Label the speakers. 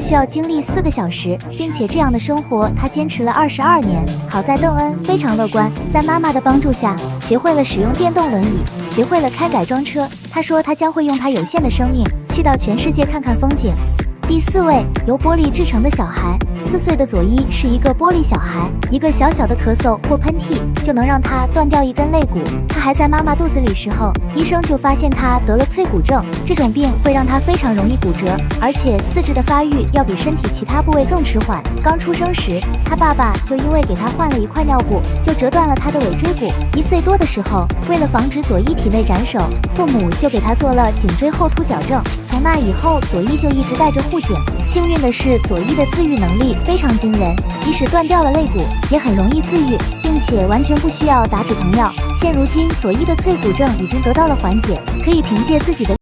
Speaker 1: 需要经历4个小时，并且这样的生活他坚持了22年。好在邓恩非常乐观，在妈妈的帮助下，学会了使用电动轮椅，学会了开改装车。他说他将会用他有限的生命去到全世界看看风景。第4位，由玻璃制成的小孩。4岁的佐伊是一个玻璃小孩，一个小小的咳嗽或喷嚏就能让他断掉一根肋骨。他还在妈妈肚子里时候，医生就发现他得了脆骨症，这种病会让他非常容易骨折，而且四肢的发育要比身体其他部位更迟缓。刚出生时，他爸爸就因为给他换了一块尿布，就折断了他的尾椎骨。1岁多的时候，为了防止佐伊体内斩首，父母就给他做了颈椎后凸矫正。从那以后，佐伊就一直戴着护颈。幸运的是，佐伊的自愈能力非常惊人，即使断掉了肋骨，也很容易自愈，并且完全不需要打止疼药。现如今，佐伊的脆骨症已经得到了缓解，可以凭借自己的